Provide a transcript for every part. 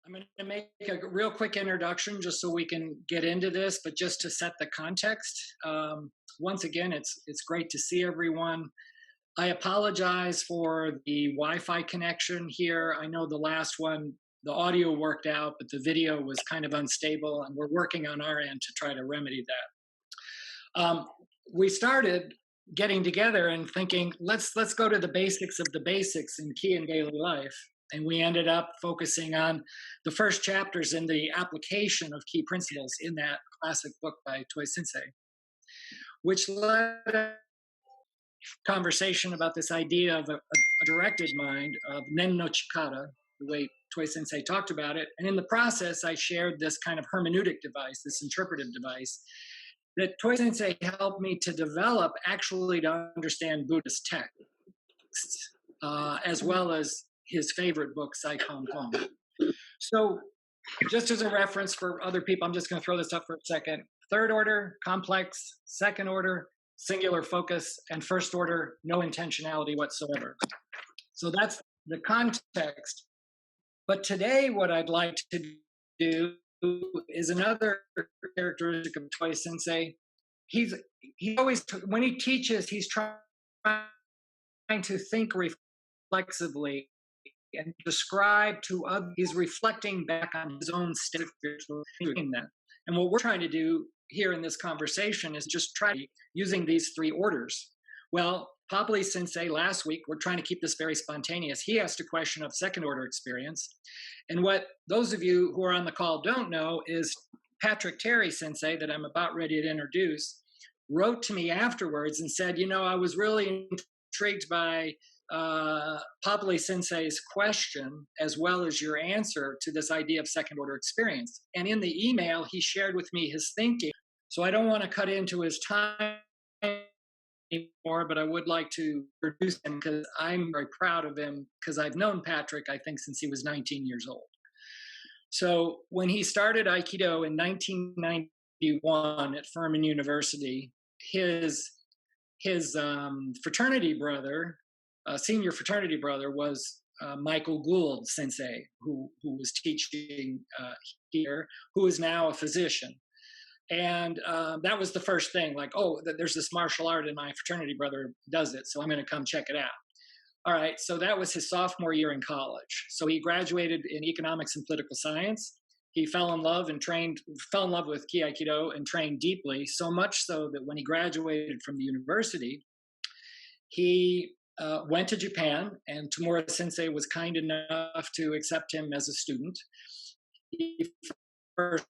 I'm going to make a real quick introduction just so we can get into this, but just to set the context. Once again, it's great to see everyone. I apologize for the Wi-Fi connection here. I know the last one, the audio worked out, but the video was kind of unstable, and we're working on our end to try to remedy that. We started getting together and thinking, let's go to the basics of the basics in key and daily life. And we ended up focusing on the first chapters in the application of key principles in that classic book by Toi Sensei, which led a conversation about this idea of a directed mind, of nen no chikara, the way Toi Sensei talked about it. And in the process, I shared this kind of hermeneutic device, this interpretive device, that Toi Sensei helped me to develop actually to understand Buddhist texts, as well as his favorite book, Sai Kong Kong. So just as a reference for other people, I'm just going to throw this up for a second. Third order, complex. Second order, singular focus. And first order, no intentionality whatsoever. So that's the context. But today, what I'd like to do is another characteristic of Toi Sensei. He always, when he teaches, he's trying to think reflexively and describe to others. He's reflecting back on his own state of spiritual thinking. And what we're trying to do here in this conversation is just try using these three orders. Well, Palpable Sensei last week, we're trying to keep this very spontaneous. He asked a question of second order experience. And what those of you who are on the call don't know is Patrick Terry Sensei, that I'm about ready to introduce, wrote to me afterwards and said, I was really intrigued by Palpable Sensei's question, as well as your answer to this idea of second order experience. And in the email, he shared with me his thinking. So I don't want to cut into his time anymore, but I would like to introduce him because I'm very proud of him, because I've known Patrick, I think, since he was 19 years old. So when he started Aikido in 1991 at Furman University, his fraternity brother, senior fraternity brother, was Michael Gould Sensei, who was teaching here, who is now a physician. And that was the first thing, like, oh, there's this martial art and my fraternity brother does it, so I'm going to come check it out. All right, so that was his sophomore year in college. So he graduated in economics and political science. He fell in love with Ki Aikido and trained deeply, so much so that when he graduated from the university, he went to Japan, and Tamura Sensei was kind enough to accept him as a student. He first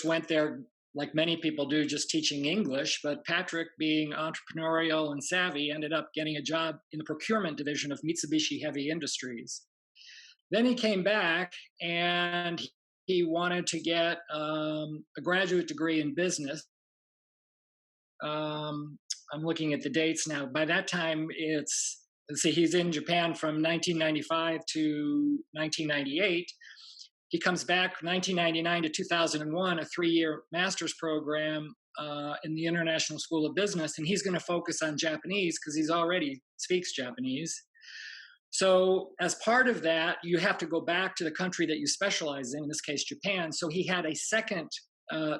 went there, like many people do, just teaching English, but Patrick, being entrepreneurial and savvy, ended up getting a job in the procurement division of Mitsubishi Heavy Industries. Then he came back and he wanted to get a graduate degree in business. I'm looking at the dates now. By that time, he's in Japan from 1995 to 1998. He comes back 1999 to 2001, a 3-year master's program in the International School of Business, and he's going to focus on Japanese because he's already speaks Japanese. So as part of that, you have to go back to the country that you specialize in this case, Japan. So he had a second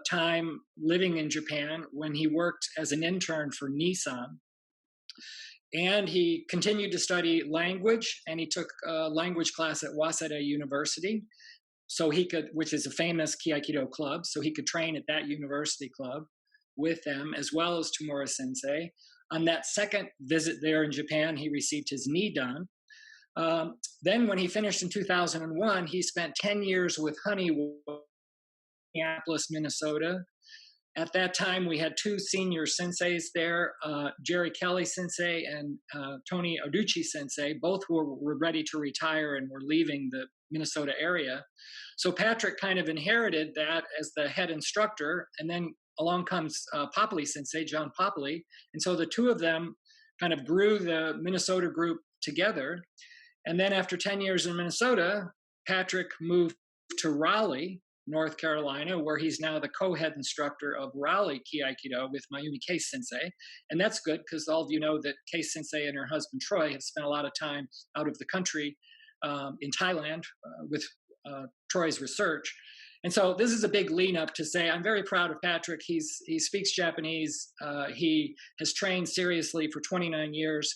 time living in Japan when he worked as an intern for Nissan. And he continued to study language, and he took a language class at Waseda University. So he could, which is a famous Ki Aikido club, so he could train at that university club with them, as well as Tamura Sensei. On that second visit there in Japan, he received his knee done. Then when he finished in 2001, he spent 10 years with Honeywood, Minneapolis, Minnesota. At that time, we had 2 senior senseis there, Jerry Kelly Sensei and Tony Oduchi Sensei, both were ready to retire and were leaving the Minnesota area. So Patrick kind of inherited that as the head instructor, and then along comes Palpable Sensei, John Palpable, and so the two of them kind of grew the Minnesota group together. And then after 10 years in Minnesota, Patrick moved to Raleigh, North Carolina, where he's now the co-head instructor of Raleigh Ki Aikido with Mayumi Case Sensei. And that's good because all of you know that Case Sensei and her husband Troy have spent a lot of time out of the country in Thailand with Troy's research. And so this is a big lean up to say I'm very proud of Patrick. He speaks Japanese. He has trained seriously for 29 years.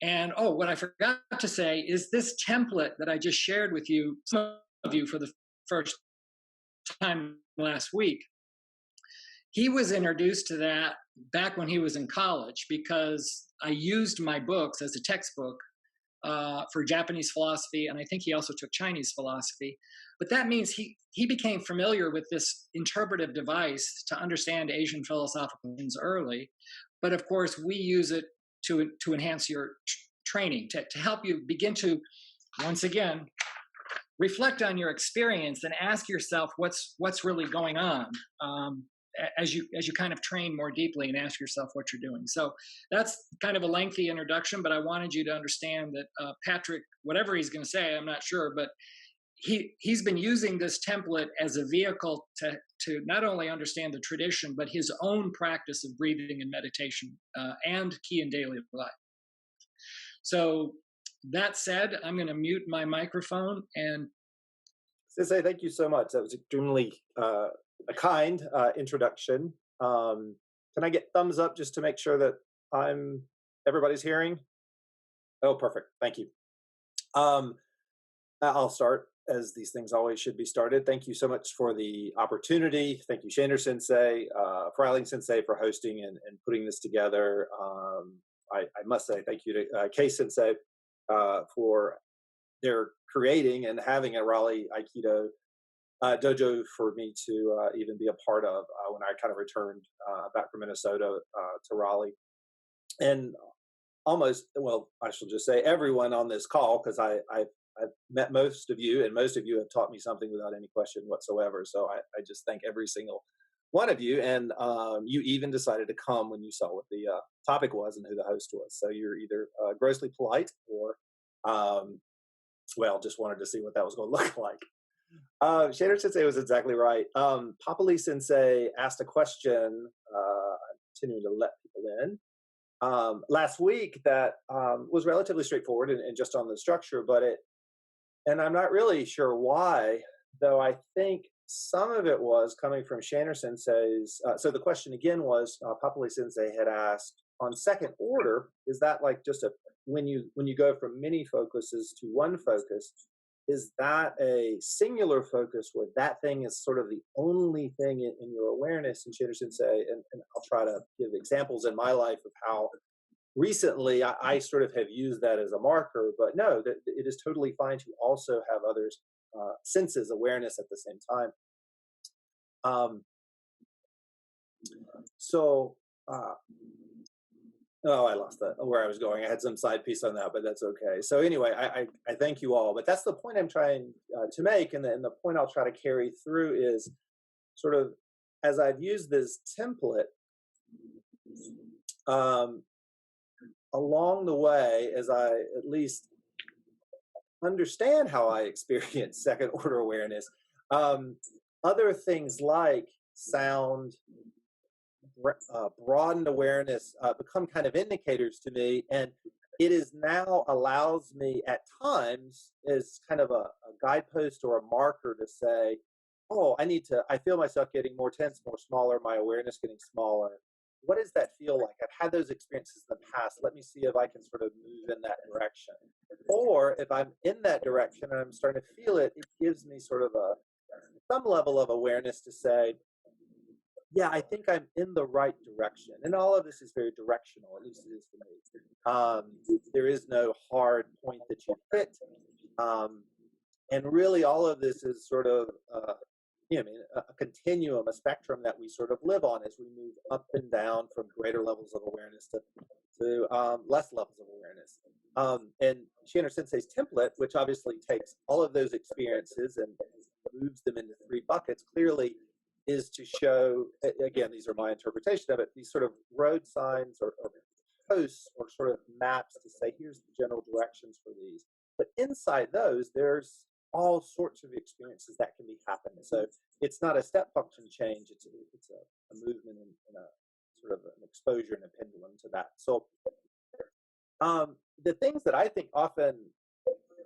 And oh, what I forgot to say is this template that I just shared with you, some of you for the first time last week. He was introduced to that back when he was in college because I used my books as a textbook for Japanese philosophy, and I think he also took Chinese philosophy. But that means he became familiar with this interpretive device to understand Asian philosophical things early. But of course, we use it to enhance your training, to help you begin to, once again, reflect on your experience and ask yourself what's really going on. As you kind of train more deeply and ask yourself what you're doing. So that's kind of a lengthy introduction, but I wanted you to understand that Patrick, whatever he's going to say, I'm not sure, but he's been using this template as a vehicle to not only understand the tradition, but his own practice of breathing and meditation and key in daily life. So that said, I'm going to mute my microphone and Sensei, thank you so much. That was extremely a kind introduction. Can I get thumbs up just to make sure that everybody's hearing? Oh, perfect. Thank you. I'll start, as these things always should be started. Thank you so much for the opportunity. Thank you, Shander Sensei, Freiling Sensei, for hosting and putting this together. I must say thank you to Kei Sensei for their creating and having a Raleigh Aikido dojo for me to even be a part of when I kind of returned back from Minnesota to Raleigh. And almost, well, I shall just say everyone on this call, because I've met most of you, and most of you have taught me something without any question whatsoever. So I just thank every single one of you. And you even decided to come when you saw what the topic was and who the host was. So you're either grossly polite or, well, just wanted to see what that was going to look like. Shader Sensei was exactly right. Papali Sensei asked a question, I'm continuing to let people in, last week that was relatively straightforward and just on the structure, and I'm not really sure why, though I think some of it was coming from Shander Sensei's, so the question again was, Papali Sensei had asked, on second order, is that like just when you go from many focuses to one focus, is that a singular focus where that thing is sort of the only thing in your awareness? And Shander Sensei, and I'll try to give examples in my life of how recently I sort of have used that as a marker, but no, that it is totally fine to also have others' senses, awareness at the same time. Oh, I lost that, where I was going. I had some side piece on that, but that's okay. So anyway, I thank you all. But that's the point I'm trying to make, and the point I'll try to carry through is sort of, as I've used this template, along the way, as I at least understand how I experience second order awareness, other things like sound, broadened awareness become kind of indicators to me, and it is now allows me at times as kind of a guidepost or a marker to say, oh, I feel myself getting more tense, more smaller, my awareness getting smaller. What does that feel like? I've had those experiences in the past. Let me see if I can sort of move in that direction. Or if I'm in that direction and I'm starting to feel it, it gives me sort of some level of awareness to say, yeah, I think I'm in the right direction. And all of this is very directional, at least it is for me. There is no hard point that you hit. And really all of this is sort of, a continuum, a spectrum that we sort of live on as we move up and down from greater levels of awareness to less levels of awareness. And Shander Sensei's template, which obviously takes all of those experiences and moves them into three buckets, clearly is to show, again, these are my interpretation of it, these sort of road signs or posts or sort of maps to say, here's the general directions for these. But inside those, there's all sorts of experiences that can be happening. So it's not a step function change, it's a movement and a sort of an exposure and a pendulum to that. So the things that I think often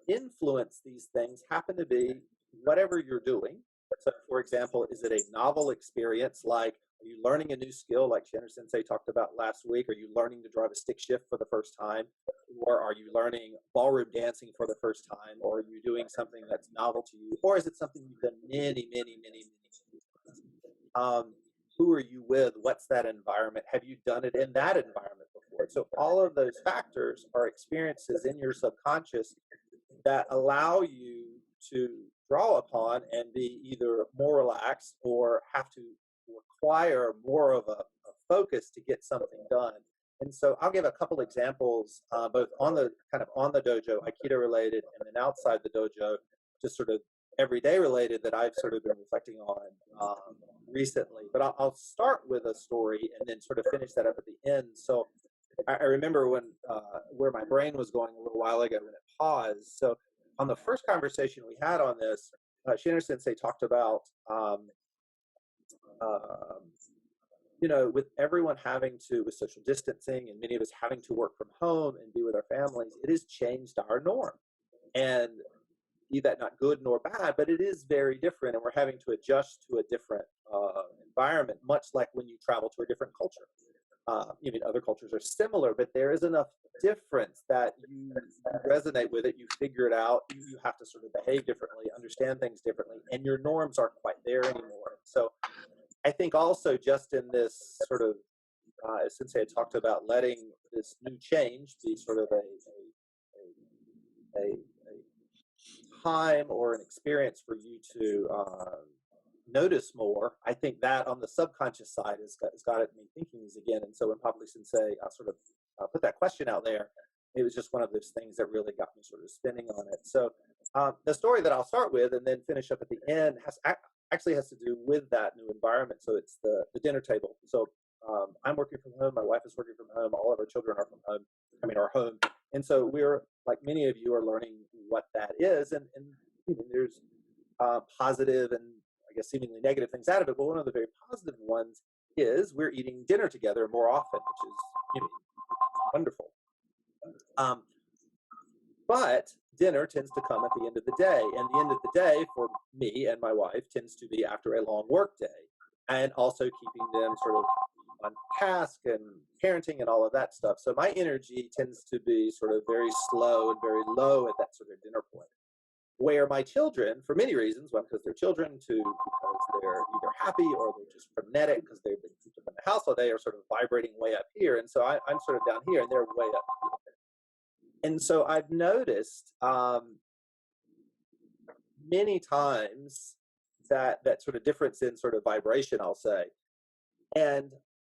influence these things happen to be whatever you're doing. So, for example, is it a novel experience? Like, are you learning a new skill, like Shannon Sensei talked about last week? Are you learning to drive a stick shift for the first time? Or are you learning ballroom dancing for the first time? Or are you doing something that's novel to you? Or is it something you've done many times? Who are you with? What's that environment? Have you done it in that environment before? So all of those factors are experiences in your subconscious that allow you to draw upon and be either more relaxed or have to require more of a focus to get something done. And so I'll give a couple examples, both on the kind of on the dojo, Aikido related, and then outside the dojo, just sort of everyday related that I've sort of been reflecting on recently. But I'll start with a story and then sort of finish that up at the end. So I remember when where my brain was going a little while ago when it paused. So on the first conversation we had on this, Shannon Sensei talked about, with everyone having to, with social distancing and many of us having to work from home and be with our families, it has changed our norm. And be that not good nor bad, but it is very different. And we're having to adjust to a different environment, much like when you travel to a different culture. Other cultures are similar, but there is enough difference that you resonate with it, you figure it out, you have to sort of behave differently, understand things differently, and your norms aren't quite there anymore. So I think also just in this sort of, as Sensei had talked about, letting this new change be sort of a time or an experience for you to notice more. I think that on the subconscious side has got me thinking these again. And so when Papa Sensei sort of put that question out there, it was just one of those things that really got me sort of spinning on it. So the story that I'll start with and then finish up at the end actually has to do with that new environment. So it's the dinner table. So I'm working from home. My wife is working from home. All of our children are from home. Are home. And so we're, like many of you, are learning what that is. And there's positive and I guess seemingly negative things out of it. But one of the very positive ones is we're eating dinner together more often, which is wonderful. But dinner tends to come at the end of the day. And the end of the day for me and my wife tends to be after a long work day, and also keeping them sort of on task and parenting and all of that stuff. So my energy tends to be sort of very slow and very low at that sort of dinner point. Where my children, for many reasons, one, because they're children, two, because they're either happy or they're just frenetic because they've been cooped up in the house all day, are sort of vibrating way up here. And so I'm sort of down here and they're way up here. And so I've noticed many times that sort of difference in sort of vibration, I'll say. And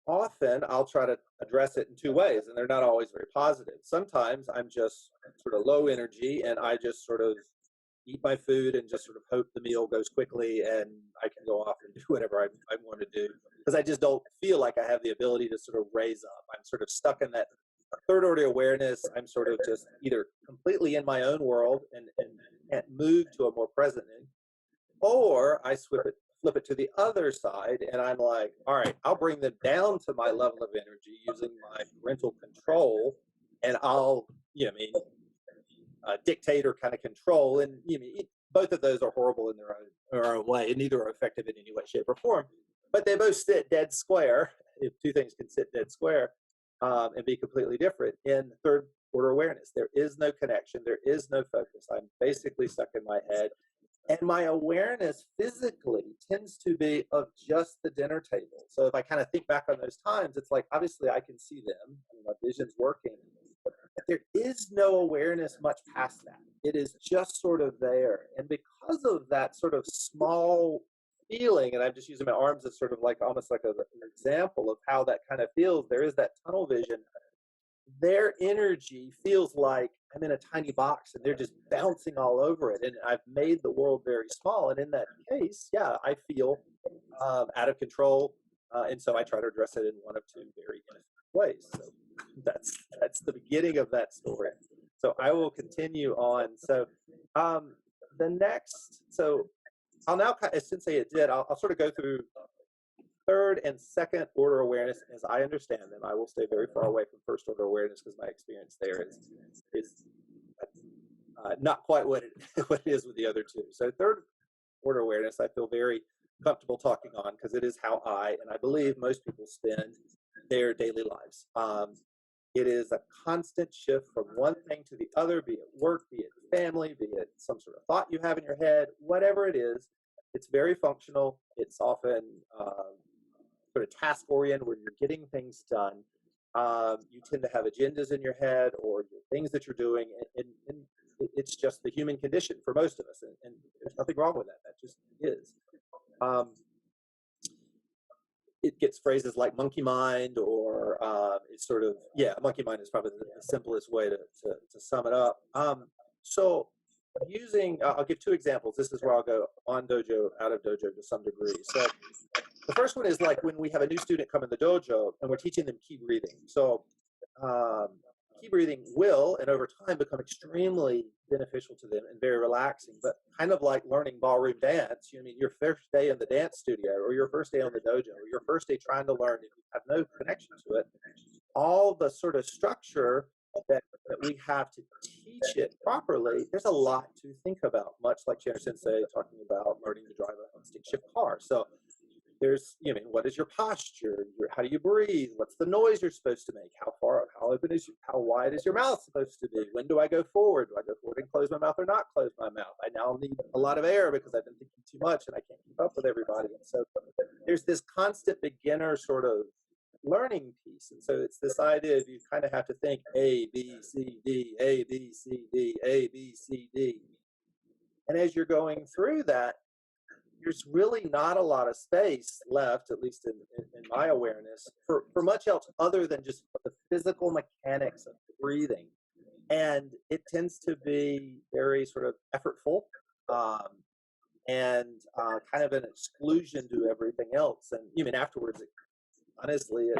often I'll try to address it in two ways, and they're not always very positive. Sometimes I'm just sort of low energy and I just sort of eat my food and just sort of hope the meal goes quickly and I can go off and do whatever I want to do, because I just don't feel like I have the ability to sort of raise up. I'm sort of stuck in that third order awareness. I'm sort of just either completely in my own world and can't move to a more present in, or I flip it to the other side and I'm like, all right, I'll bring them down to my level of energy using my parental control, and I'll dictate or kind of control. And both of those are horrible in their own way, and neither are effective in any way, shape, or form. But they both sit dead square, if two things can sit dead square and be completely different, in third order awareness. There is no connection. There is no focus. I'm basically stuck in my head. And my awareness physically tends to be of just the dinner table. So if I kind of think back on those times, it's like, obviously I can see them. My vision's working. But there is no awareness much past that. It is just sort of there. And because of that sort of small feeling, and I'm just using my arms as sort of like almost like an example of how that kind of feels, there is that tunnel vision. Their energy feels like I'm in a tiny box and they're just bouncing all over it. And I've made the world very small. And in that case, yeah, I feel out of control. And so I try to address it in one of two very different ways. So that's the beginning of that story. So I will continue on. So the next, so I'll now, as Sensei it did, I'll sort of go through third and second order awareness as I understand them. I will stay very far away from first order awareness because my experience there is not quite what it is with the other two. So third order awareness I feel very comfortable talking on because it is how and I believe most people spend their daily lives. It is a constant shift from one thing to the other, be it work, be it family, be it some sort of thought you have in your head, whatever it is. It's very functional. It's often sort of task oriented where you're getting things done. You tend to have agendas in your head or things that you're doing, and it's just the human condition for most of us, and there's nothing wrong with that. That just is. Um, it gets phrases like monkey mind, or it's sort of, yeah, monkey mind is probably the simplest way to sum it up. So using, I'll give two examples. This is where I'll go on dojo, out of dojo to some degree. So the first one is like when we have a new student come in the dojo and we're teaching them key breathing. So key breathing will, and over time, become extremely beneficial to them and very relaxing, but kind of like learning ballroom dance. You know, I mean, your first day in the dance studio, or your first day on the dojo, or your first day trying to learn, if you have no connection to it, all the sort of structure that we have to teach it properly, there's a lot to think about, much like Chandra Sensei talking about learning to drive a stick shift car. So there's, you know, what is your posture? How do you breathe? What's the noise you're supposed to make? How open is, how wide is your mouth supposed to be? When do I go forward? Do I go forward and close my mouth or not close my mouth? I now need a lot of air because I've been thinking too much and I can't keep up with everybody. And so there's this constant beginner sort of learning piece. And so it's this idea of you kind of have to think A, B, C, D, A, B, C, D, A, B, C, D. And as you're going through that, there's really not a lot of space left, at least in my awareness, for much else other than just the physical mechanics of breathing. And it tends to be very sort of effortful, and kind of an exclusion to everything else. And even afterwards, honestly,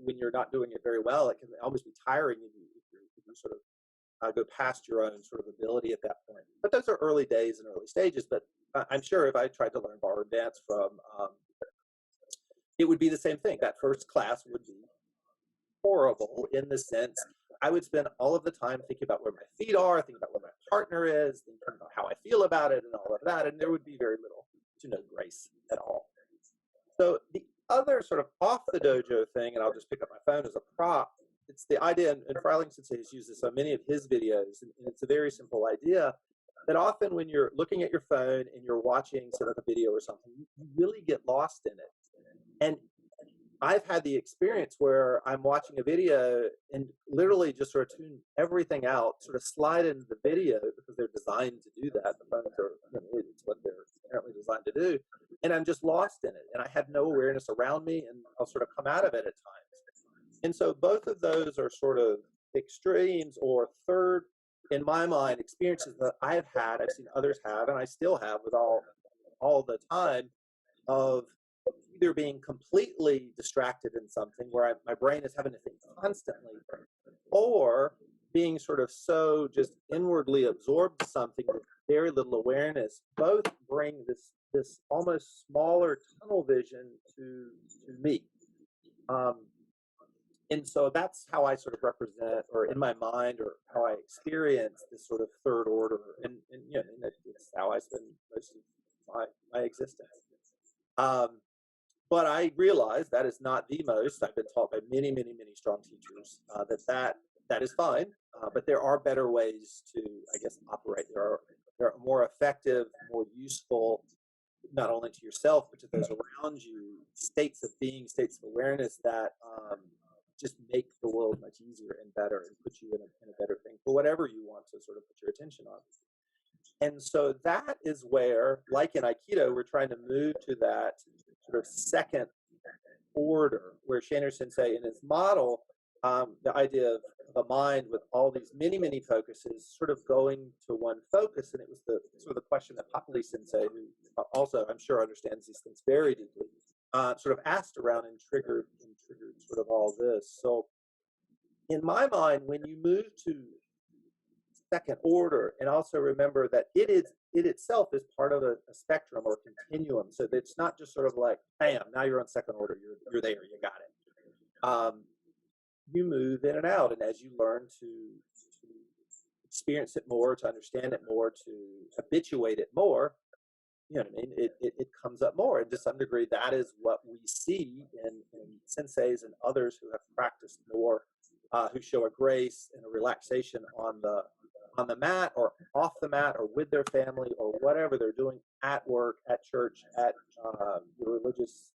when you're not doing it very well, it can almost be tiring if you sort of go past your own sort of ability at that point. But those are early days and early stages. But I'm sure if I tried to learn ballroom dance from, it would be the same thing. That first class would be horrible in the sense I would spend all of the time thinking about where my feet are, thinking about where my partner is, thinking about how I feel about it and all of that. And there would be very little to no grace at all. So the other sort of off the dojo thing, and I'll just pick up my phone as a prop, it's the idea, and Freiling Sensei has used this on many of his videos, and it's a very simple idea, that often when you're looking at your phone and you're watching sort of a video or something, you really get lost in it. And I've had the experience where I'm watching a video and literally just sort of tune everything out, sort of slide into the video because they're designed to do that. The phones are, you know, it's what they're apparently designed to do. And I'm just lost in it. And I have no awareness around me, and I'll sort of come out of it at times. And so both of those are sort of extremes, or third, in my mind, experiences that I've had, I've seen others have, and I still have with all the time, of either being completely distracted in something where my brain is having to think constantly, or being sort of so just inwardly absorbed to something with very little awareness. Both bring this almost smaller tunnel vision to me. And so that's how I sort of represent, or in my mind, or how I experience this sort of third order, and you know, and it's how I spend most of my existence. But I realize that is not the most. I've been taught by many, many, many strong teachers that is fine, but there are better ways to, I guess, operate. There are more effective, more useful, not only to yourself but to those around you, states of being, states of awareness that just make the world much easier and better, and put you in a better thing for whatever you want to sort of put your attention on. And so that is where, like in Aikido, we're trying to move to that sort of second order, where Chandra Sensei in his model, the idea of a mind with all these many, many focuses sort of going to one focus. And it was the sort of the question that Papali Sensei, who also I'm sure understands these things very deeply, sort of asked around and triggered sort of all this. So in my mind, when you move to second order, and also remember that it itself is part of a spectrum or continuum, so that it's not just sort of like, bam, now you're on second order, you're there, you got it. You move in and out, and as you learn to experience it more, to understand it more, to habituate it more, you know what I mean? It comes up more. And to some degree, that is what we see in senseis and others who have practiced more, who show a grace and a relaxation on the mat or off the mat or with their family or whatever they're doing at work, at church, at your religious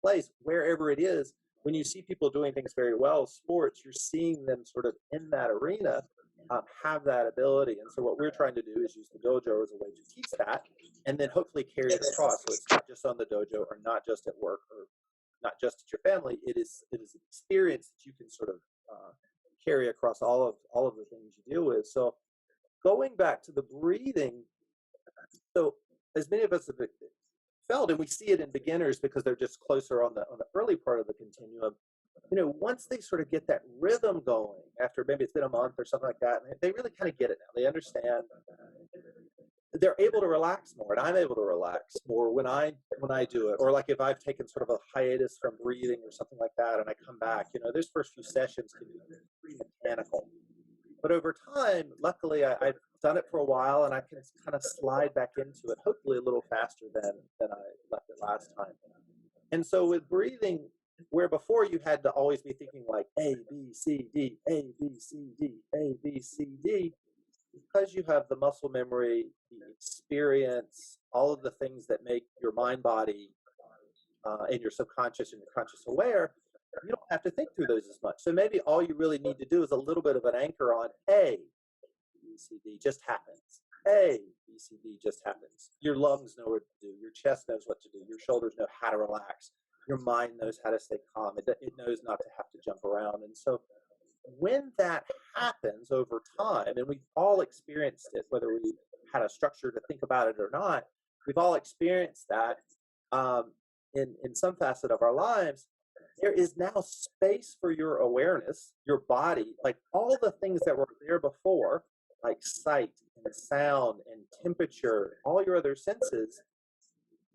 place, wherever it is. When you see people doing things very well, sports, you're seeing them sort of in that arena have that ability. And so what we're trying to do is use the dojo as a way to teach that and then hopefully carry it across. So it's not just on the dojo or not just at work or not just at your family. It is an experience that you can sort of carry across all of the things you deal with. So going back to the breathing, so as many of us have felt, and we see it in beginners because they're just closer on the early part of the continuum. You know, once they sort of get that rhythm going, after maybe it's been a month or something like that, and they really kind of get it now. They understand. They're able to relax more, and I'm able to relax more when I do it. Or like if I've taken sort of a hiatus from breathing or something like that, and I come back. You know, those first few sessions can be pretty mechanical. But over time, luckily, I've done it for a while, and I can kind of slide back into it, hopefully a little faster than I left it last time. And so with breathing, where before you had to always be thinking like A, B, C, D, A, B, C, D, A, B, C, D, because you have the muscle memory, the experience, all of the things that make your mind body and your subconscious and your conscious aware, you don't have to think through those as much. So maybe all you really need to do is a little bit of an anchor on A, B, C, D just happens. A, B, C, D just happens. Your lungs know what to do. Your chest knows what to do. Your shoulders know how to relax. Your mind knows how to stay calm. It knows not to have to jump around. And so when that happens over time, and we've all experienced it, whether we had a structure to think about it or not, we've all experienced that in some facet of our lives. There is now space for your awareness, your body, like all the things that were there before, like sight and sound and temperature, all your other senses.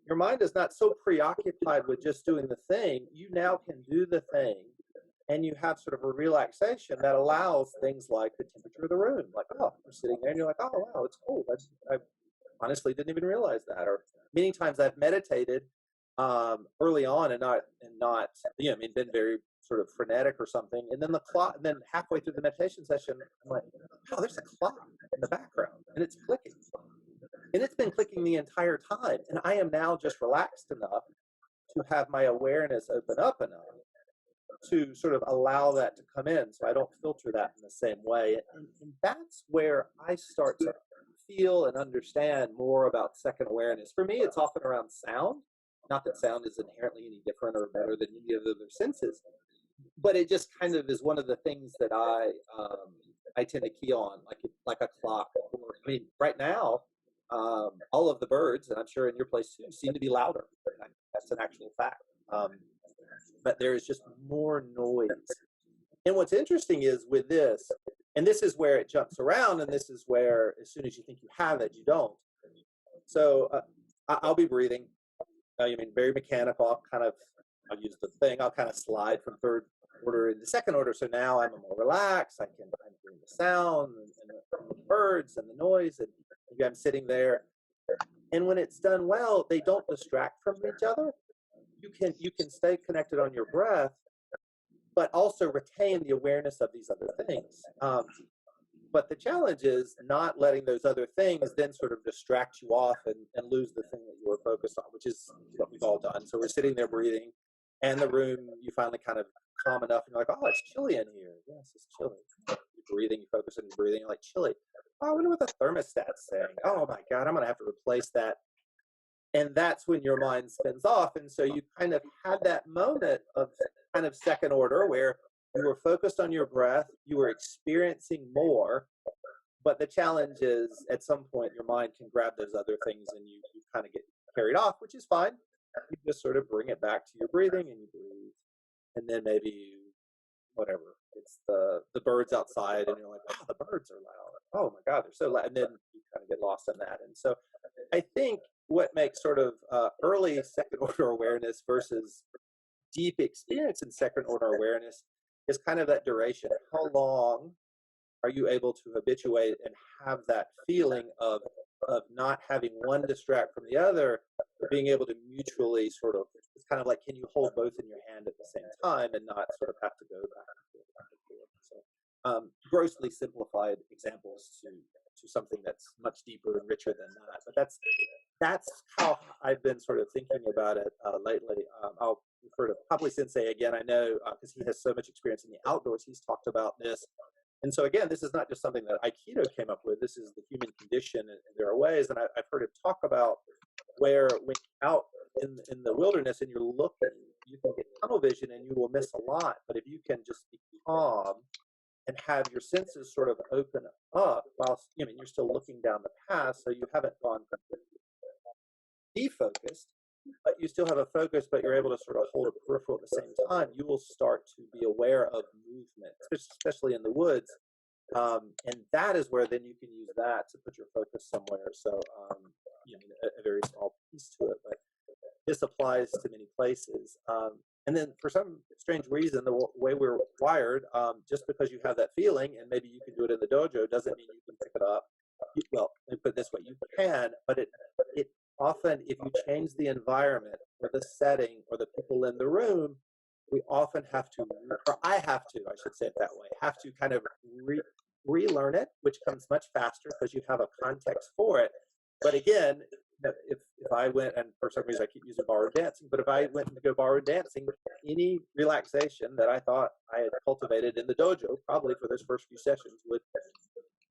Your mind is not so preoccupied with just doing the thing. You now can do the thing, and you have sort of a relaxation that allows things like the temperature of the room. Like, oh, you're sitting there, and you're like, oh, wow, it's cold. I honestly didn't even realize that. Or many times I've meditated early on and not you know, I mean, been very sort of frenetic or something, and then the clock, and then halfway through the meditation session, I'm like, oh, there's a clock in the background, and it's clicking. And it's been clicking the entire time. And I am now just relaxed enough to have my awareness open up enough to sort of allow that to come in. So I don't filter that in the same way. And that's where I start to feel and understand more about second awareness. For me, it's often around sound. Not that sound is inherently any different or better than any of the other senses, but it just kind of is one of the things that I tend to key on, like a clock. Or, I mean, right now, all of the birds, and I'm sure in your place too, seem to be louder. That's an actual fact. But there is just more noise. And what's interesting is with this, and this is where it jumps around, and this is where as soon as you think you have it, you don't. So I'll be breathing. I mean, very mechanical. I'll use the thing. I'll kind of slide from third order into second order. So now I'm more relaxed. I'm hearing the sound and the birds and the noise, and maybe I'm sitting there. And when it's done well, they don't distract from each other. You can stay connected on your breath, but also retain the awareness of these other things. But the challenge is not letting those other things then sort of distract you off and lose the thing that you were focused on, which is what we've all done. So we're sitting there breathing, and the room, you finally kind of calm enough, and you're like, oh, it's chilly in here. Yes, it's chilly. You're breathing, you focus on your breathing, you're like, chilly. Oh, I wonder what the thermostat's saying. Oh my God, I'm going to have to replace that. And that's when your mind spins off. And so you kind of had that moment of kind of second order where you were focused on your breath, you were experiencing more, but the challenge is at some point your mind can grab those other things and you kind of get carried off, which is fine. You just sort of bring it back to your breathing and you breathe. And then maybe whatever, it's the birds outside and you're like, wow, the birds are loud. Oh my God, they're so loud. And then you kind of get lost in that. And so I think what makes sort of early second order awareness versus deep experience in second order awareness is kind of that duration. How long are you able to habituate and have that feeling of of not having one distract from the other, but being able to mutually sort of, it's kind of like, can you hold both in your hand at the same time and not sort of have to go back and forth, back and forth. So grossly simplified examples to something that's much deeper and richer than that. But that's how I've been sort of thinking about it lately. I'll refer to Papley Sensei again. I know because he has so much experience in the outdoors. He's talked about this. And so again, this is not just something that Aikido came up with. This is the human condition, and there are ways. And I've heard him talk about where when you're out in the wilderness and you're looking, you can get tunnel vision and you will miss a lot. But if you can just be calm and have your senses sort of open up while you're still looking down the path, so you haven't gone completely defocused, but you still have a focus, but you're able to sort of hold a peripheral at the same time, you will start to be aware of movement, especially in the woods. And that is where then you can use that to put your focus somewhere. So, a very small piece to it, but this applies to many places. And then for some strange reason, the way we're wired, just because you have that feeling and maybe you can do it in the dojo doesn't mean you can pick it up. Well, let me put it this way, you can, but it often, if you change the environment or the setting or the people in the room, we often have to, or I should say it that way, have to kind of relearn it, which comes much faster because you have a context for it. But again, if I went, and for some reason I keep using borrowed dancing, but if I went to go borrowed dancing, any relaxation that I thought I had cultivated in the dojo, probably for those first few sessions, would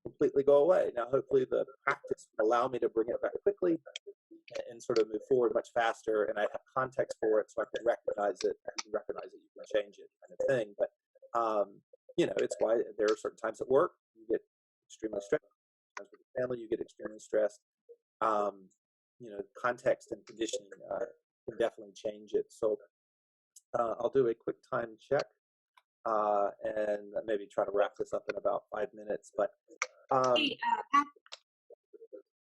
completely go away. Now, hopefully the practice will allow me to bring it back quickly and sort of move forward much faster, and I have context for it so I can recognize it. You can recognize it, you can change it, kind of thing. But it's why there are certain times at work you get extremely stressed. Sometimes with your family you get extremely stressed. Context and conditioning can definitely change it. So I'll do a quick time check and maybe try to wrap this up in about 5 minutes. But Hey,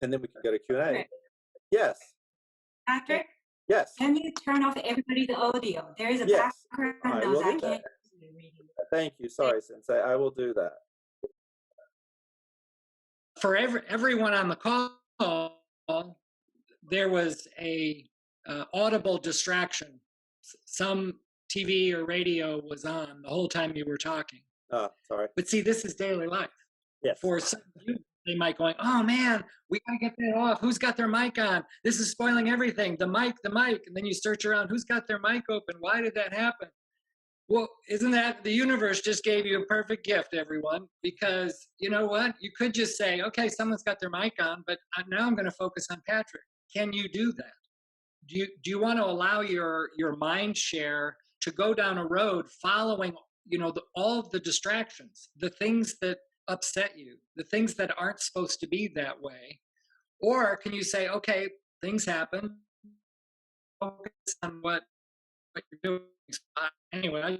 and then we can go to Q&A. Patrick. Yes. Patrick, Yes. can you turn off everybody the audio? There is a Yes. background I noise. will I do can't that. hear you reading. Thank you. Sorry, Sensei. I will do that. For everyone on the call, there was a audible distraction. Some TV or radio was on the whole time you were talking. Oh, sorry. But see, this is daily life. Yes. For some of you, they might going, oh man, we gotta get that off. Who's got their mic on? This is spoiling everything. The mic. And then you search around, who's got their mic open? Why did that happen? Well, isn't that the universe just gave you a perfect gift, everyone? Because you know what? You could just say, okay, someone's got their mic on, but now I'm going to focus on Patrick. Can you do that? Do you want to allow your mind share to go down a road following, all of the distractions, the things that upset you, the things that aren't supposed to be that way? Or can you say, okay, things happen, focus on what you're doing. Anyway,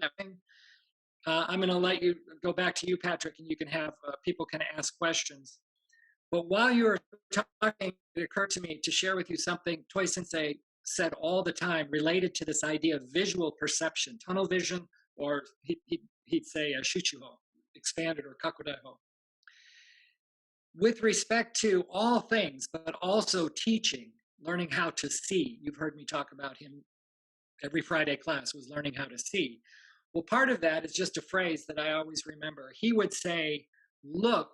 I'm going to let you go back to you, Patrick, and you can have people can ask questions. But while you were talking, it occurred to me to share with you something Toi Sensei said all the time related to this idea of visual perception, tunnel vision, or he'd say shuchuho, expanded, or kakureho. With respect to all things, but also teaching, learning how to see. You've heard me talk about him. Every Friday class was learning how to see. Well, part of that is just a phrase that I always remember. He would say, look,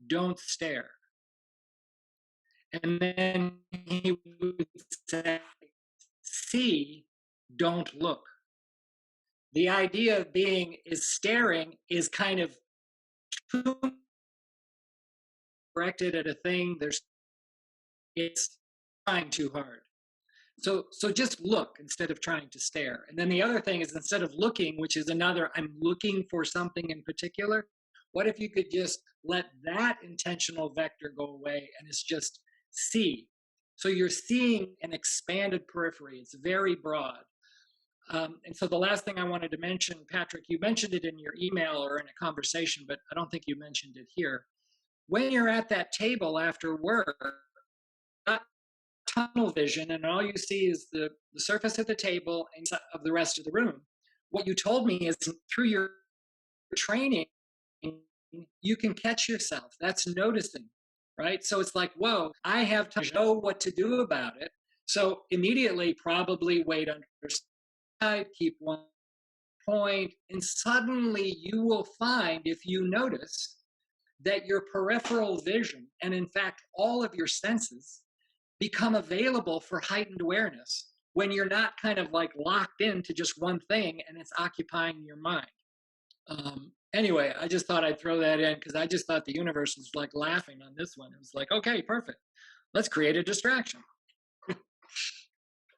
don't stare. And then he would say, see, don't look. The idea being is staring is kind of too directed at a thing. It's trying too hard. So just look instead of trying to stare. And then the other thing is, instead of looking, which is another, I'm looking for something in particular, what if you could just let that intentional vector go away and it's just see? So you're seeing an expanded periphery. It's very broad. And so the last thing I wanted to mention, Patrick, you mentioned it in your email or in a conversation, but I don't think you mentioned it here. When you're at that table after work, tunnel vision, and all you see is the surface of the table and of the rest of the room. What you told me is through your training, you can catch yourself. That's noticing. right? So it's like, whoa, I have to know what to do about it. So immediately, probably wait under side, keep one point, and suddenly you will find, if you notice, that your peripheral vision, and in fact, all of your senses, become available for heightened awareness when you're not kind of like locked into just one thing and it's occupying your mind. Anyway, I just thought I'd throw that in because I just thought the universe was like laughing on this one. It was like, okay, perfect. Let's create a distraction.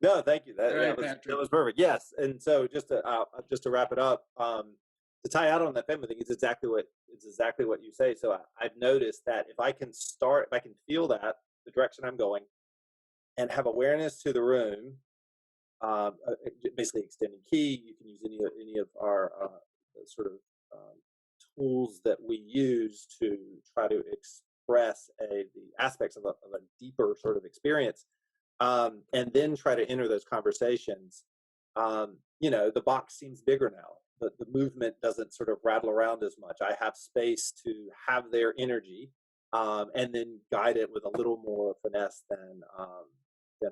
No, thank you. All right, That was perfect. Yes, and so just to wrap it up, to tie out on that family thing, it's exactly what you say. So I've noticed that if I can feel that the direction I'm going, and have awareness to the room, basically extending key. You can use any of our sort of tools that we use to try to express the aspects of a deeper sort of experience, and then try to enter those conversations. The box seems bigger now. The movement doesn't sort of rattle around as much. I have space to have their energy, and then guide it with a little more finesse than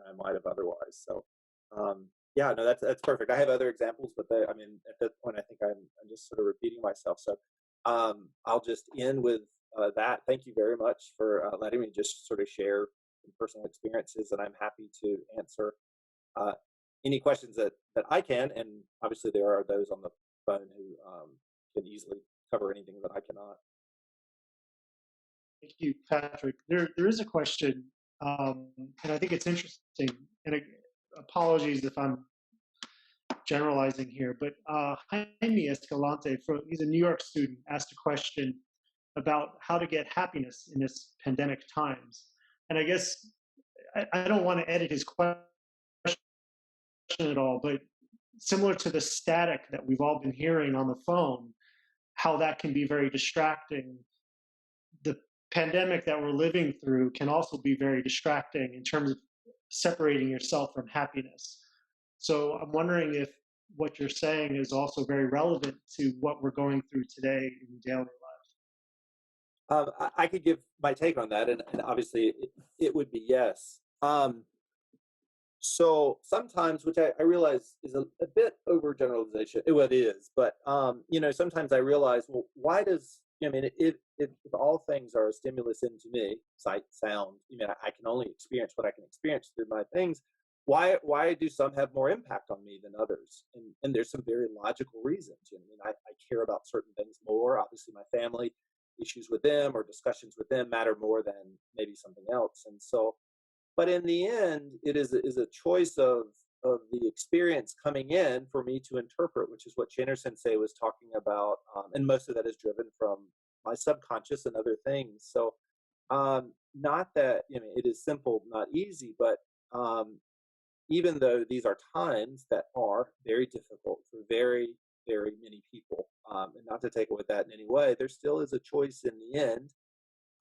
I might have otherwise. So, yeah, no, that's perfect. I have other examples, but at that point, I think I'm just sort of repeating myself. So, I'll just end with that. Thank you very much for letting me just sort of share some personal experiences, and I'm happy to answer any questions that I can. And obviously, there are those on the phone who can easily cover anything that I cannot. Thank you, Patrick. There is a question, and I think it's interesting. And apologies if I'm generalizing here, but Jaime Escalante, he's a New York student, asked a question about how to get happiness in this pandemic times. And I guess I don't want to edit his question at all, but similar to the static that we've all been hearing on the phone, how that can be very distracting. The pandemic that we're living through can also be very distracting in terms of separating yourself from happiness. So I'm wondering if what you're saying is also very relevant to what we're going through today in daily life. I could give my take on that, and obviously it would be yes. So sometimes, which I realize is a bit overgeneralization, well, it is, but sometimes I realize, well, why does if all things are a stimulus into me, sight, sound, I can only experience what I can experience through my things. Why do some have more impact on me than others? And there's some very logical reasons. I care about certain things more. Obviously, my family issues with them or discussions with them matter more than maybe something else. And so, but in the end, it is a choice of the experience coming in for me to interpret, which is what Chandra Sensei was talking about. And most of that is driven from my subconscious and other things. So not that, it is simple, not easy, but even though these are times that are very difficult for very, very many people, and not to take away that in any way, there still is a choice in the end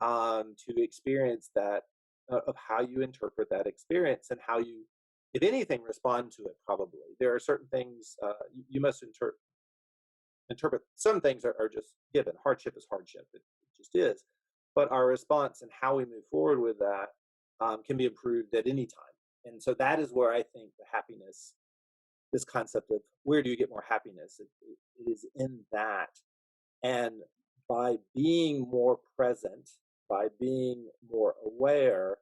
to experience that, of how you interpret that experience and how you, if anything, respond to it. Probably there are certain things you must interpret. Some things are just given. Hardship is hardship. It just is. But our response and how we move forward with that can be improved at any time. And so that is where I think the happiness, this concept of where do you get more happiness, it is in that. And by being more present, by being more aware,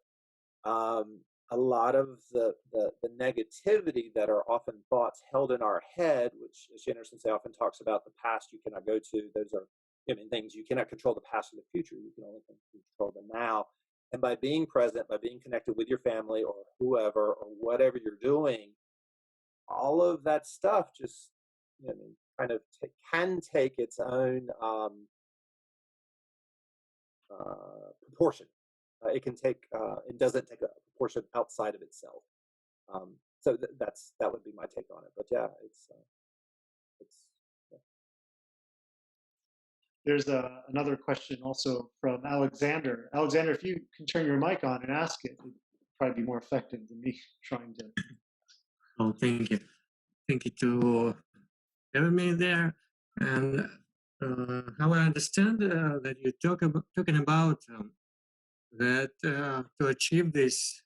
a lot of the negativity that are often thoughts held in our head, which, as Chandra Sensei often talks about, the past you cannot go to. Those are things you cannot control, the past or the future. You can only control the now. And by being present, by being connected with your family or whoever or whatever you're doing, all of that stuff just kind of can take its own proportion. It can take. It doesn't take a proportion outside of itself. So that would be my take on it. But yeah, it's. Yeah. There's another question also from Alexander. Alexander, if you can turn your mic on and ask it, it'd probably be more effective than me trying to. Oh, thank you. Thank you to having me there. And how I understand that you're talking about that to achieve these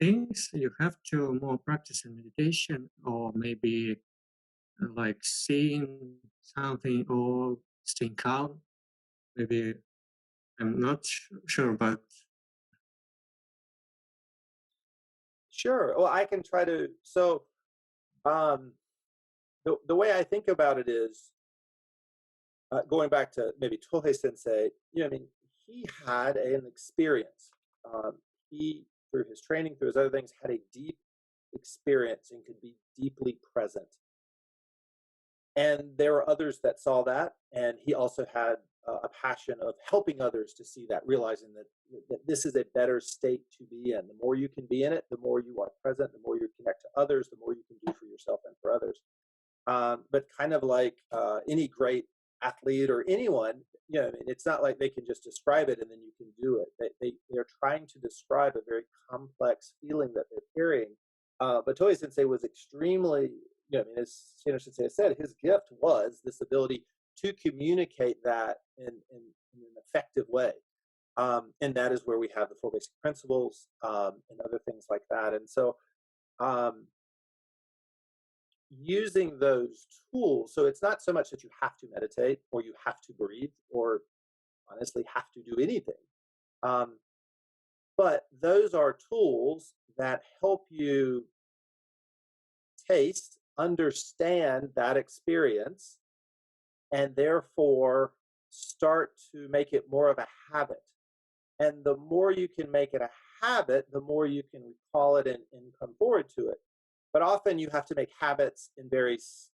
things, you have to more practice in meditation, or maybe like seeing something or staying calm. Maybe I'm not sure, but Sure. Well, I can try to. So, um, the way I think about it is going back to maybe Tohei Sensei. I mean, he had an experience. He, through his training, through his other things, had a deep experience and could be deeply present. And there were others that saw that, and he also had a passion of helping others to see that, realizing that this is a better state to be in. The more you can be in it, the more you are present, the more you connect to others, the more you can do for yourself and for others. But kind of like any great athlete or anyone, I mean, it's not like they can just describe it and then you can do it. They're trying to describe a very complex feeling that they're carrying. But Toei Sensei was extremely, I mean, as Shinno Sensei has said, his gift was this ability to communicate that in an effective way. And that is where we have the four basic principles and other things like that. And so using those tools, so it's not so much that you have to meditate or you have to breathe or honestly have to do anything. But those are tools that help you taste, understand that experience, and therefore start to make it more of a habit. And the more you can make it a habit, the more you can recall it and come forward to it. But often you have to make habits in very,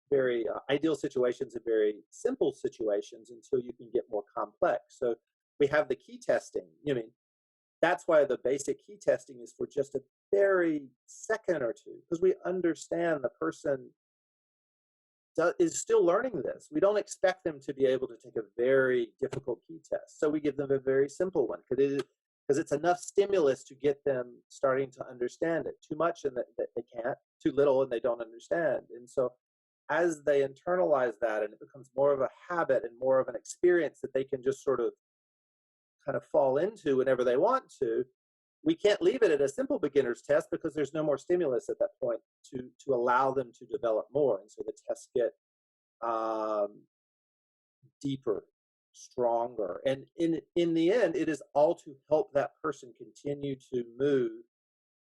very ideal situations and very simple situations until you can get more complex. So we have the key testing. I mean, that's why the basic key testing is for just a very second or two, because we understand the person is still learning this. We don't expect them to be able to take a very difficult key test. So we give them a very simple one because it's enough stimulus to get them starting to understand it. Too much and that they can't, too little and they don't understand. And so as they internalize that and it becomes more of a habit and more of an experience that they can just sort of kind of fall into whenever they want to, we can't leave it at a simple beginner's test because there's no more stimulus at that point to allow them to develop more. And so the tests get deeper, stronger. And in the end, it is all to help that person continue to move,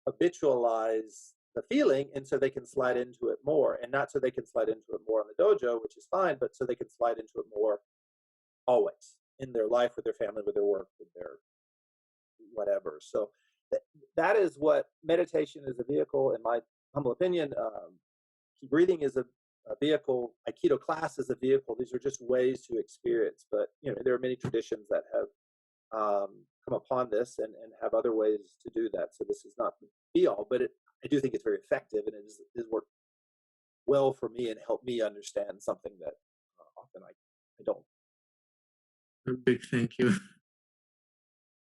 habitualize the feeling, and so they can slide into it more. And not so they can slide into it more in the dojo, which is fine, but so they can slide into it more always in their life, with their family, with their work, with their whatever. So that is what meditation is, a vehicle, in my humble opinion. Key breathing is a vehicle. Aikido class is a vehicle. These are just ways to experience. But there are many traditions that have come upon this and have other ways to do that. So this is not the be all, but I do think it's very effective, and it has worked well for me and helped me understand something that often I don't. a big thank you.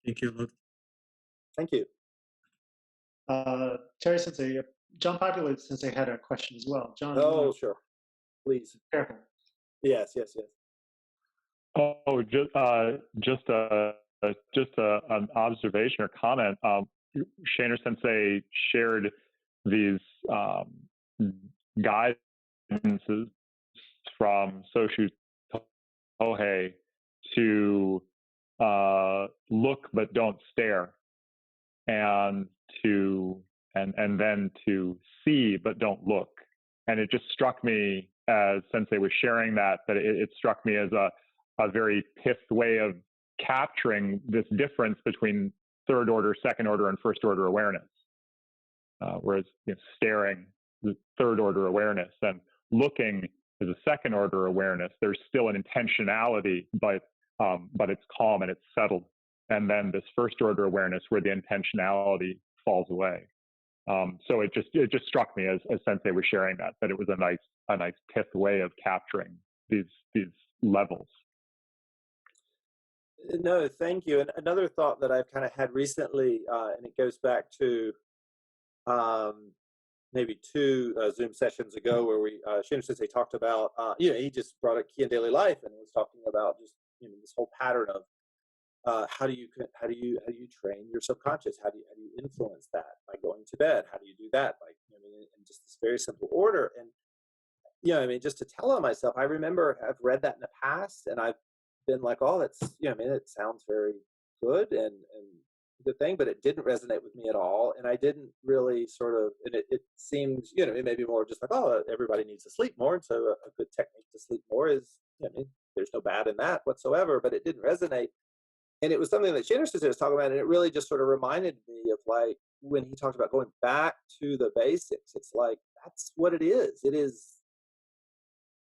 Thank you a lot. Thank you. Terry Sensei, John Populate Sensei had a question as well. John, Oh, sure. Please. careful. Yes. Oh, just an observation or comment. Shaner Sensei shared these guidances from Soshu Tohei to look but don't stare, and then to see but don't look. And it just struck me as Sensei was sharing that it struck me as a very pithed way of capturing this difference between third order, second order, and first order awareness. Whereas staring is third order awareness, and looking is a second order awareness. There's still an intentionality, but it's calm and it's settled. And then this first order awareness where the intentionality falls away. So it just struck me as Sensei was sharing that it was a nice pithed way of capturing these levels. No, thank you. And another thought that I've kind of had recently, and it goes back to maybe two Zoom sessions ago, where Shinno Sensei talked about, he just brought a key in daily life and was talking about just this whole pattern of how do you train your subconscious? How do you influence that by going to bed? How do you do that? Like, in just this very simple order. And just to tell on myself, I remember I've read that in the past, and I've been like, oh, that's it sounds very good and good thing, but it didn't resonate with me at all, and I didn't really sort of. And it seemed, it may be more just like, oh, everybody needs to sleep more, and so a good technique to sleep more is, there's no bad in that whatsoever, but it didn't resonate. And it was something that Shannon was talking about, and it really just sort of reminded me of, like, when he talked about going back to the basics. It's like, that's what it is. It is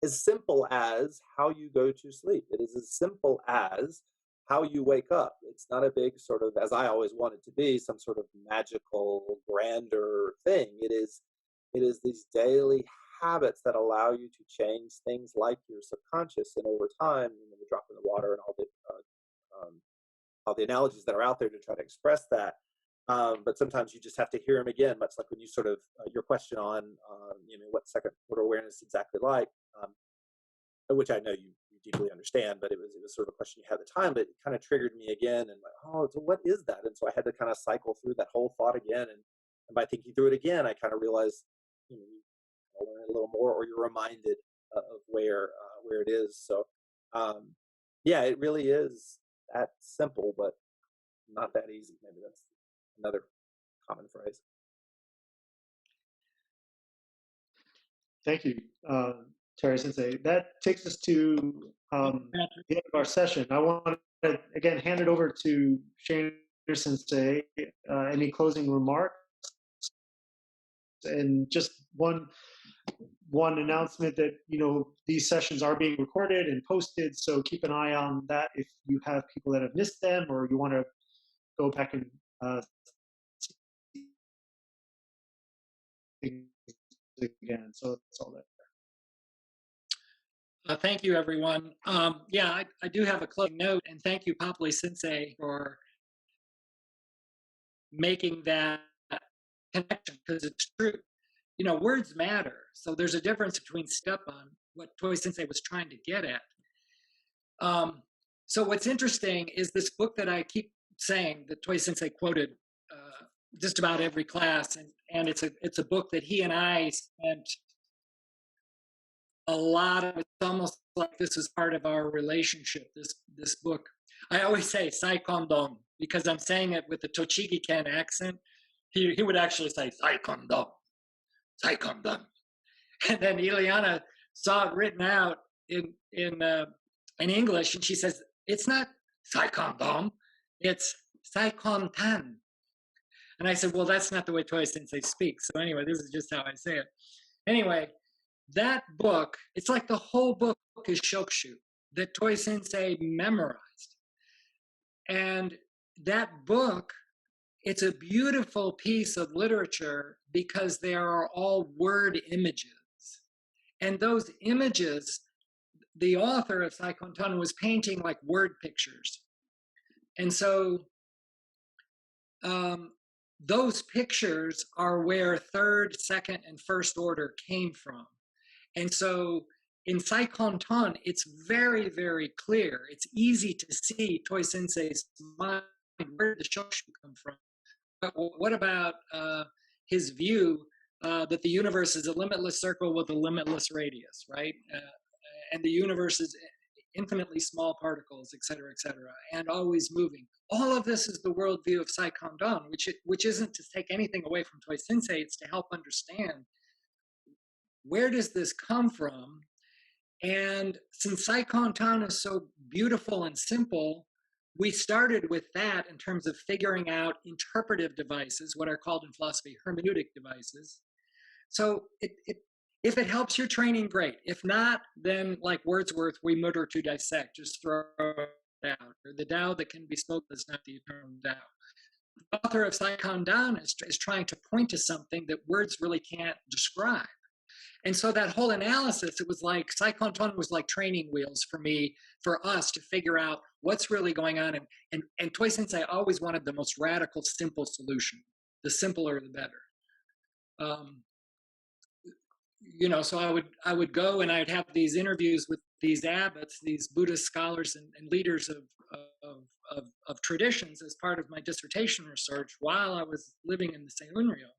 as simple as how you go to sleep. It is as simple as how you wake up. It's not a big sort of, as I always wanted to be, some sort of magical, grander thing. It is these daily habits that allow you to change things like your subconscious. And over time, the drop in the water and all the analogies that are out there to try to express that. But sometimes you just have to hear them again, much like when you sort of, your question on, what second order awareness is exactly like, which I know you deeply understand, but it was sort of a question you had at the time, but it kind of triggered me again, and like, oh, so what is that? And so I had to kind of cycle through that whole thought again. And by thinking through it again, I kind of realized, you learn a little more, or you're reminded of where it is. So, it really is that simple, but not that easy. Maybe that's another common phrase. Thank you, Terry Sensei. That takes us to the end of our session. I want to, again, hand it over to Shane Sensei. Any closing remarks? And just one announcement that, these sessions are being recorded and posted, so keep an eye on that if you have people that have missed them, or you want to go back and again. So that's all that. Thank you, everyone. I do have a closing note, and thank you, Palpable Sensei, for making that connection, because it's true. Words matter. So there's a difference between step on what Toy Sensei was trying to get at. So what's interesting is this book that I keep saying that Toy Sensei quoted just about every class, and it's a book that he and I spent a lot of. It's almost like this is part of our relationship. This book. I always say Saikondong because I'm saying it with the Tochigi-ken accent. He would actually say Saikondong, Saikondong, and then Ileana saw it written out in English, and she says it's not Saikondong, it's Saikontan. And I said, well, that's not the way Toy Sensei speaks. So anyway, this is just how I say it. Anyway, that book, it's like the whole book is Shokushu that Toy Sensei memorized. And that book, it's a beautiful piece of literature because they are all word images. And those images, the author of Saikontan was painting like word pictures. And so those pictures are where third, second, and first order came from. And so in Saikontan, it's very, very clear. It's easy to see Toy Sensei's mind, where did the Shokushu come from? But what about his view that the universe is a limitless circle with a limitless radius, right? And the universe is infinitely small particles, et cetera, and always moving. All of this is the worldview of Saikondan, which isn't to take anything away from Toy Sensei, it's to help understand where does this come from. And since Saikondan is so beautiful and simple, we started with that in terms of figuring out interpretive devices, what are called in philosophy hermeneutic devices. So if it helps your training, great. If not, then like Wordsworth, we mutter to dissect, just throw it out. Or the Tao that can be spoken is not the eternal Tao. The author of Saikondan is trying to point to something that words really can't describe. And so that whole analysis, it was like, Saikontan was like training wheels for me, for us to figure out what's really going on. And Toy Sensei always wanted the most radical, simple solution. The simpler, the better. So I would go and I'd have these interviews with these abbots, these Buddhist scholars and leaders of traditions as part of my dissertation research while I was living in the Seunryo.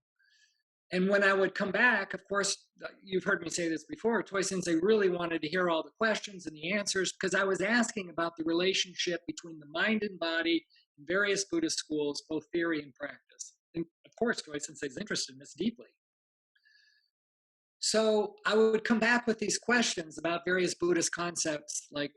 And when I would come back, of course, you've heard me say this before, Toi Sensei really wanted to hear all the questions and the answers because I was asking about the relationship between the mind and body in various Buddhist schools, both theory and practice. And of course, Toi Sensei is interested in this deeply. So I would come back with these questions about various Buddhist concepts like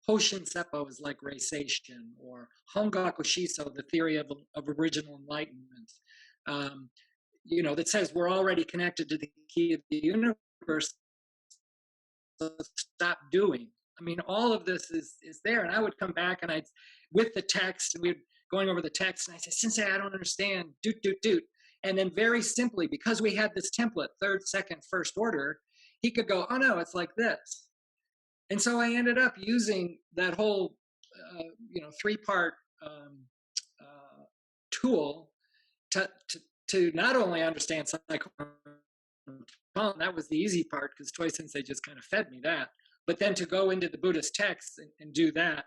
Hoshin Seppo is like raceation, or Hongaku Shiso, the theory of original enlightenment. That says we're already connected to the key of the universe, so stop doing. I mean, all of this is there. And I would come back and with the text, we'd going over the text, and I said, Sensei, I don't understand, doot. And then very simply, because we had this template, third, second, first order, he could go, oh no, it's like this. And so I ended up using that whole, three-part tool to not only understand psychoanalysis, that was the easy part because Toi Sensei just kind of fed me that, but then to go into the Buddhist texts and do that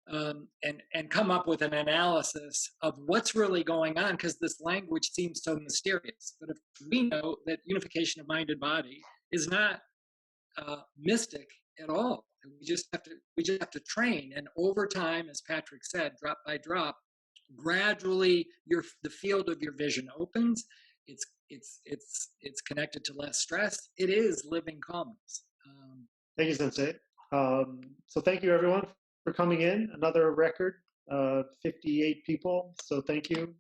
and come up with an analysis of what's really going on, because this language seems so mysterious. But if we know that unification of mind and body is not mystic at all, we just have to train, and over time, as Patrick said, drop by drop, gradually the field of your vision opens. It's connected to less stress. It is living calmness. Thank you, Sensei. So thank you, everyone, for coming in. Another record, 58 people. So thank you.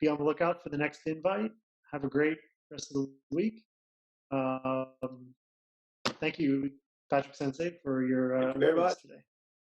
Be on the lookout for the next invite. Have a great rest of the week. Thank you, Patrick Sensei, for your Thank you very much today.